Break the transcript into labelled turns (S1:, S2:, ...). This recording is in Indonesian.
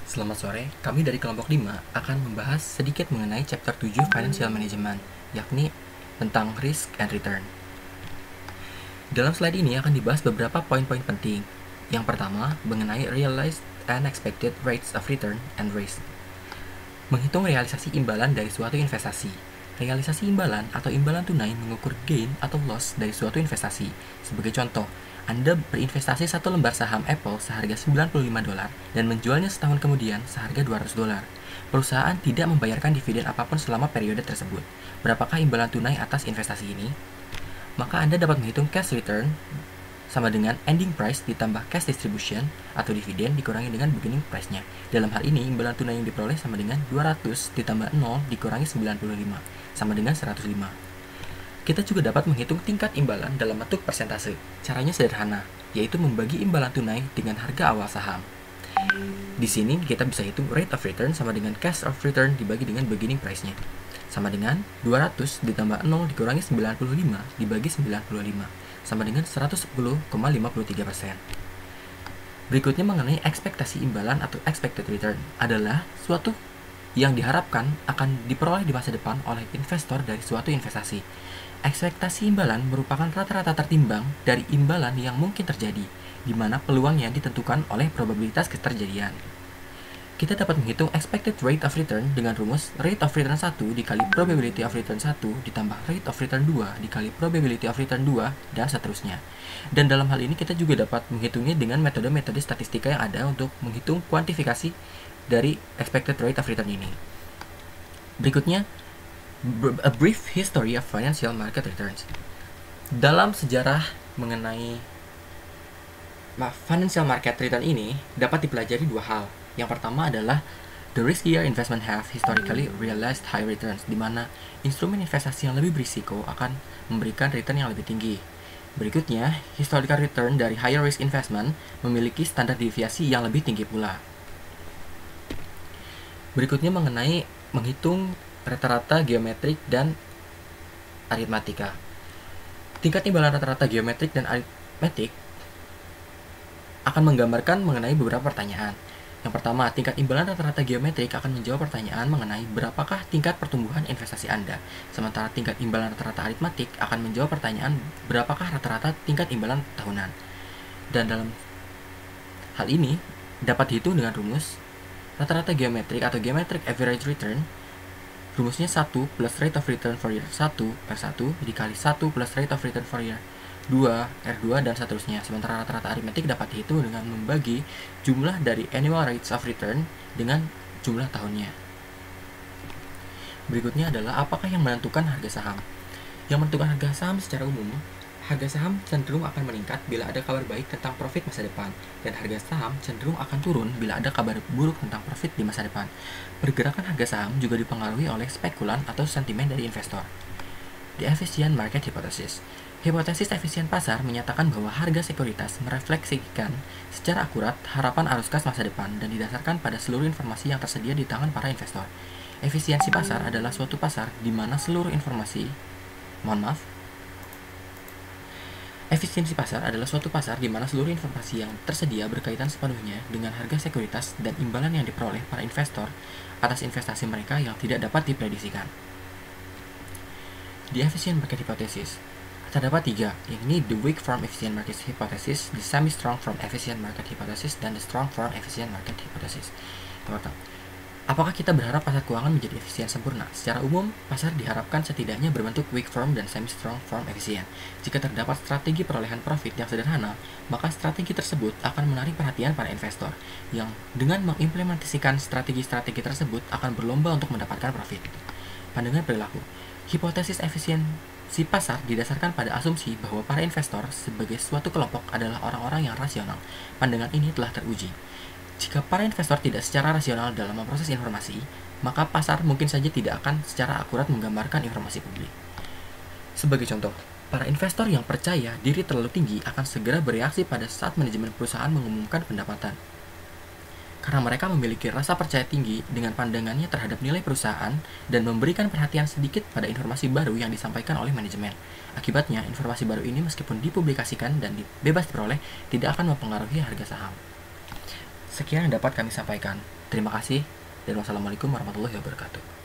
S1: Selamat sore, kami dari kelompok 5 akan membahas sedikit mengenai chapter 7 Financial Management, yakni tentang Risk and Return. Dalam slide ini akan dibahas beberapa poin-poin penting. Yang pertama, mengenai Realized and Expected Rates of Return and Risk. Menghitung realisasi imbalan dari suatu investasi. Realisasi imbalan atau imbalan tunai mengukur gain atau loss dari suatu investasi. Sebagai contoh, Anda berinvestasi satu lembar saham Apple seharga $95 dan menjualnya setahun kemudian seharga $200. Perusahaan tidak membayarkan dividen apapun selama periode tersebut. Berapakah imbalan tunai atas investasi ini? Maka Anda dapat menghitung cash return sama dengan ending price ditambah cash distribution atau dividen dikurangi dengan beginning price-nya. Dalam hal ini, imbalan tunai yang diperoleh sama dengan 200 ditambah 0 dikurangi 95, sama dengan 105. Kita juga dapat menghitung tingkat imbalan dalam bentuk persentase. Caranya sederhana, yaitu membagi imbalan tunai dengan harga awal saham. Di sini kita bisa hitung rate of return sama dengan cash of return dibagi dengan beginning price-nya. Sama dengan 200 ditambah 0 dikurangi 95 dibagi 95, sama dengan 110,53%. Berikutnya mengenai ekspektasi imbalan atau expected return adalah suatu yang diharapkan akan diperoleh di masa depan oleh investor dari suatu investasi. Ekspektasi imbalan merupakan rata-rata tertimbang dari imbalan yang mungkin terjadi, di mana peluangnya ditentukan oleh probabilitas keterjadian. Kita dapat menghitung expected rate of return dengan rumus rate of return 1 dikali probability of return 1 ditambah rate of return 2 dikali probability of return 2 dan seterusnya. Dan dalam hal ini kita juga dapat menghitungnya dengan metode-metode statistika yang ada untuk menghitung kuantifikasi dari expected rate of return ini. Berikutnya, a brief history of financial market returns. Dalam sejarah mengenai financial market return ini dapat dipelajari dua hal. Yang pertama adalah the riskier investment have historically realized high returns, di mana instrumen investasi yang lebih berisiko akan memberikan return yang lebih tinggi. Berikutnya, historical return dari higher risk investment memiliki standar deviasi yang lebih tinggi pula. Berikutnya mengenai menghitung rata-rata geometrik dan aritmatika. Tingkat imbalan rata-rata geometrik dan aritmetik akan menggambarkan mengenai beberapa pertanyaan. Yang pertama, tingkat imbalan rata-rata geometrik akan menjawab pertanyaan mengenai berapakah tingkat pertumbuhan investasi Anda. Sementara tingkat imbalan rata-rata aritmatik akan menjawab pertanyaan berapakah rata-rata tingkat imbalan tahunan. Dan dalam hal ini dapat dihitung dengan rumus rata-rata geometrik atau geometric average return. Rumusnya 1 plus rate of return for year 1 R1 dikali 1 plus rate of return for year 2 R2 dan seterusnya. Sementara rata-rata aritmetik dapat dihitung dengan membagi jumlah dari annual rates of return dengan jumlah tahunnya. Berikutnya adalah apakah yang menentukan harga saham. Yang menentukan harga saham secara umum, harga saham cenderung akan meningkat bila ada kabar baik tentang profit masa depan, dan harga saham cenderung akan turun bila ada kabar buruk tentang profit di masa depan. Pergerakan harga saham juga dipengaruhi oleh spekulan atau sentimen dari investor. The Efficient Market Hypothesis. Hipotesis efisien pasar menyatakan bahwa harga sekuritas merefleksikan secara akurat harapan arus kas masa depan dan didasarkan pada seluruh informasi yang tersedia di tangan para investor. Efisiensi pasar adalah suatu pasar di mana seluruh informasi Efisiensi pasar adalah suatu pasar di mana seluruh informasi yang tersedia berkaitan sepenuhnya dengan harga sekuritas dan imbalan yang diperoleh para investor atas investasi mereka yang tidak dapat diprediksikan. The Efficient Market Hypothesis. Terdapat tiga, yakni the weak form efficient market hypothesis, the semi-strong form efficient market hypothesis, dan the strong form efficient market hypothesis. Apakah kita berharap pasar keuangan menjadi efisien sempurna? Secara umum, pasar diharapkan setidaknya berbentuk weak form dan semi-strong form efisien. Jika terdapat strategi perolehan profit yang sederhana, maka strategi tersebut akan menarik perhatian para investor, yang dengan mengimplementasikan strategi-strategi tersebut akan berlomba untuk mendapatkan profit. Pandangan perilaku. Hipotesis efisiensi pasar didasarkan pada asumsi bahwa para investor sebagai suatu kelompok adalah orang-orang yang rasional. Pandangan ini telah teruji. Jika para investor tidak secara rasional dalam memproses informasi, maka pasar mungkin saja tidak akan secara akurat menggambarkan informasi publik. Sebagai contoh, para investor yang percaya diri terlalu tinggi akan segera bereaksi pada saat manajemen perusahaan mengumumkan pendapatan. Karena mereka memiliki rasa percaya tinggi dengan pandangannya terhadap nilai perusahaan dan memberikan perhatian sedikit pada informasi baru yang disampaikan oleh manajemen. Akibatnya, informasi baru ini meskipun dipublikasikan dan bebas diperoleh, tidak akan mempengaruhi harga saham. Sekian yang dapat kami sampaikan. Terima kasih dan wassalamualaikum warahmatullahi wabarakatuh.